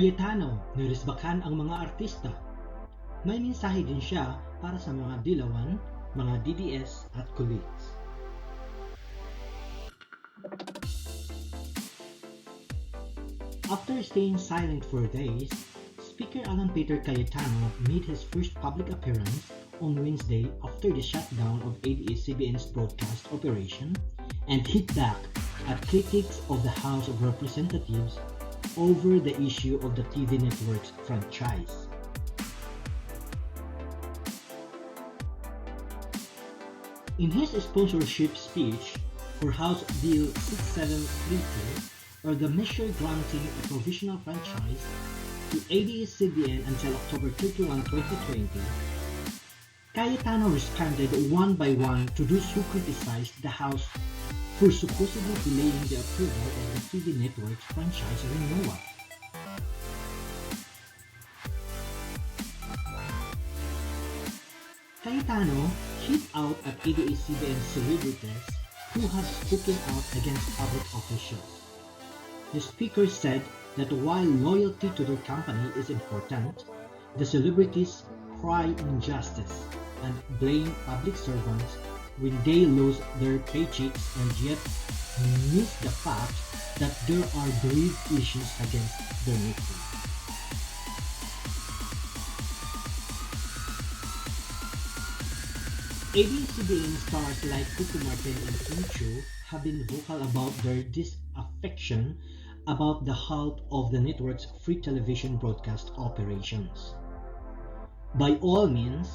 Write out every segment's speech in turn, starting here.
Cayetano, Niresbakan ang mga artista. May mensahe din siya para sa mga dilawan, mga DDS at colleagues. After staying silent for days, Speaker Alan Peter Cayetano made his first public appearance on Wednesday after the shutdown of ABS-CBN's broadcast operation and hit back at critics of the House of Representatives over the issue of the TV network's franchise. In his sponsorship speech for House Bill 6732, or the measure granting a provisional franchise to ABS-CBN until October 31, 2020, Cayetano responded one by one to those who criticized the House for supposedly delaying the approval of the TV network's franchise renewal. Cayetano hit out at ABS-CBN celebrities who have spoken out against public officials. The speaker said that while loyalty to their company is important, the celebrities cry injustice and blame public servants when they lose their paychecks and yet miss the fact that there are grave issues against their network. ABS-CBN stars like Coco Martin and Kim Chiu have been vocal about their disaffection about the halt of the network's free television broadcast operations. By all means,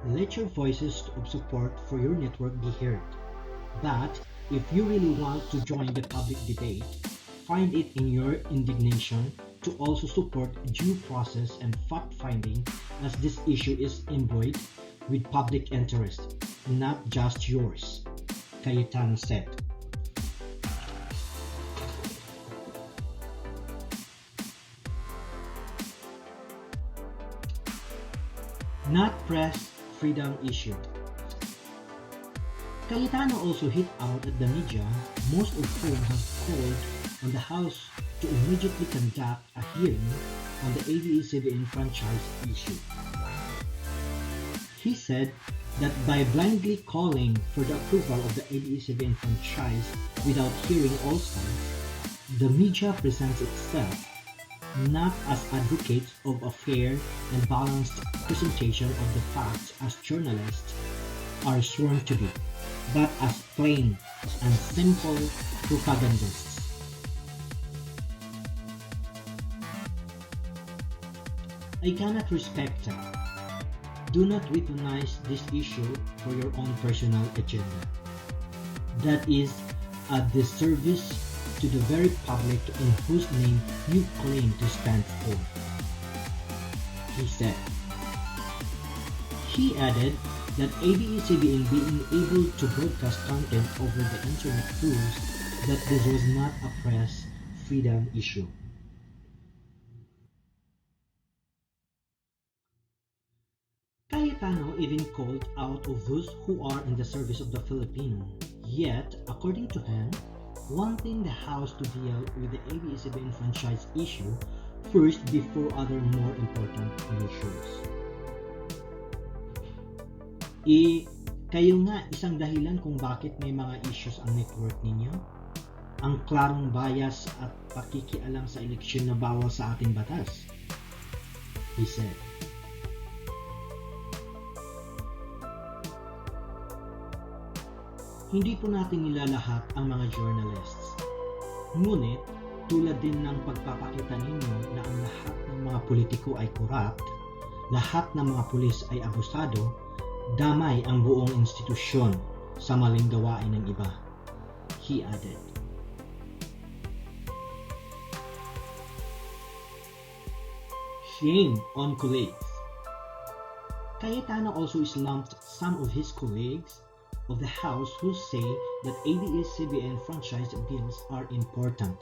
let your voices of support for your network be heard. But if you really want to join the public debate, find it in your indignation to also support due process and fact-finding, as this issue is imbued with public interest, not just yours, Cayetano said. Not press freedom issue. Cayetano also hit out at the media, most of whom have called on the House to immediately conduct a hearing on the ABS-CBN franchise issue. He said that by blindly calling for the approval of the ABS-CBN franchise without hearing all sides, the media presents itself not as advocates of a fair and balanced presentation of the facts as journalists are sworn to be, but as plain and simple propagandists. I cannot respect that. Do not weaponize this issue for your own personal agenda. That is a disservice to the very public in whose name you claim to stand for, he said. He added that ABS-CBN being able to broadcast content over the internet proves that this was not a press freedom issue. Cayetano even called out of those who are in the service of the Filipino. Yet, according to him, wanting the House to deal with the ABS-CBN franchise issue first before other more important issues. Kayo nga isang dahilan kung bakit may mga issues ang network ninyo? Ang klarong bias at pakikialam sa eleksyon na bawal sa ating batas, he said. Hindi po natin nilalahat ang mga journalists. Ngunit, tulad din ng pagpapakita ninyo na ang lahat ng mga politiko ay corrupt, lahat ng mga pulis ay abusado, damay ang buong institusyon sa maling gawain ng iba, he added. Shame on colleagues. Cayetano also slammed some of his colleagues of the House who say that ABS-CBN franchise bills are important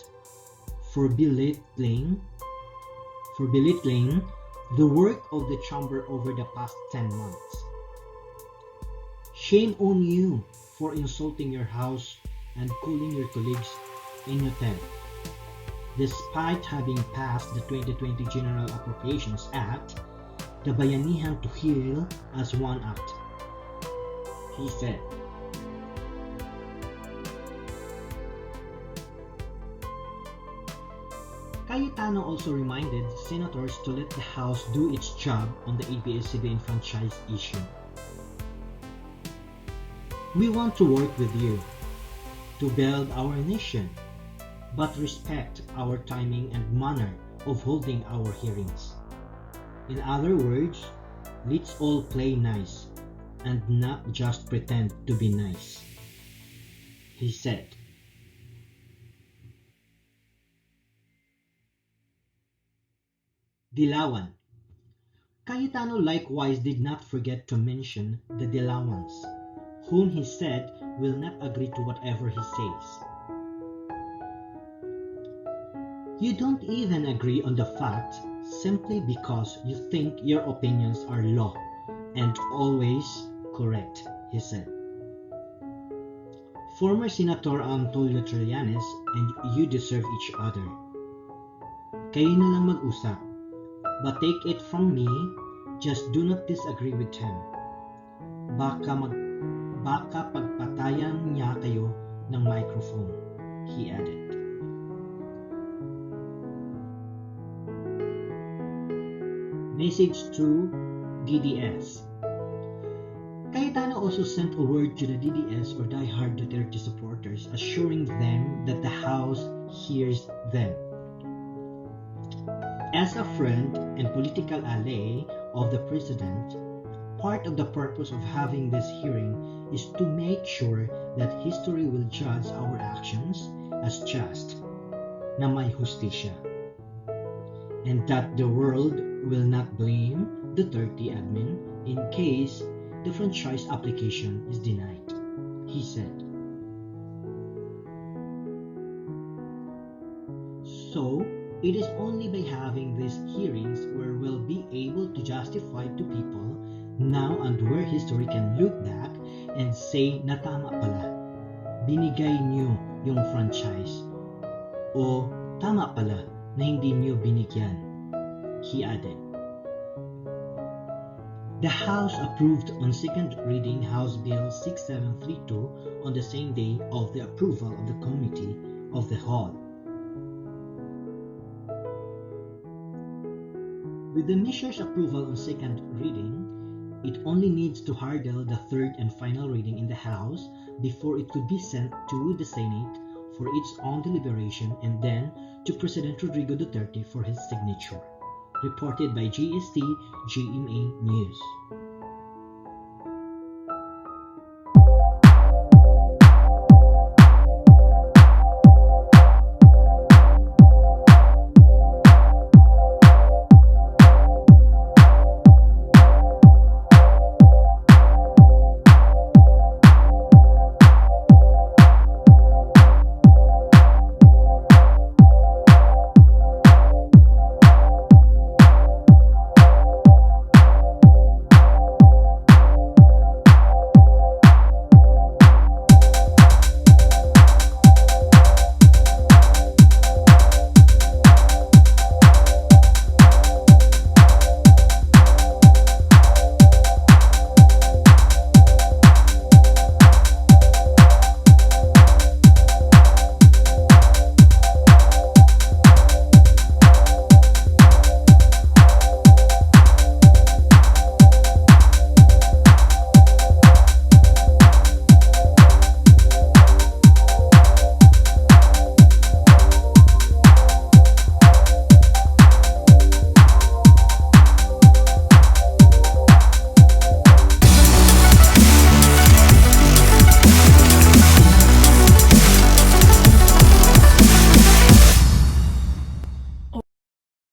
for belittling the work of the chamber over the past 10 months. Shame on you for insulting your House and calling your colleagues inutile, despite having passed the 2020 General Appropriations Act, the Bayanihan to Heal as one act, he said. Cayetano also reminded senators to let the House do its job on the ABS-CBN franchise issue. We want to work with you to build our nation, but respect our timing and manner of holding our hearings. In other words, let's all play nice and not just pretend to be nice, he said. Dilawan. Cayetano likewise did not forget to mention the Dilawans, whom he said will not agree to whatever he says. You don't even agree on the fact simply because you think your opinions are law and always correct, he said. Former Senator Antolio Trillanes and you deserve each other. Kayo na lang mag-usap. But take it from me, just do not disagree with him. Baka pagpatayan niya kayo ng microphone, he added. Message to DDS. Cayetano also sent a word to the DDS or die-hard Duterte supporters, assuring them that the House hears them. As a friend and political ally of the President, part of the purpose of having this hearing is to make sure that history will judge our actions as just, na may hustisya, and that the world will not blame the Duterte admin in case the franchise application is denied, he said. So, it is only by having these hearings where we'll be able to justify to people now and where history can look back and say na tama pala, binigay niyo yung franchise, o tama pala na hindi niyo binigyan, he added. The House approved on second reading House Bill 6732 on the same day of the approval of the Committee of the Whole. With the measure's approval on second reading, it only needs to hurdle the third and final reading in the House before it could be sent to the Senate for its own deliberation and then to President Rodrigo Duterte for his signature. Reported by GST GMA News.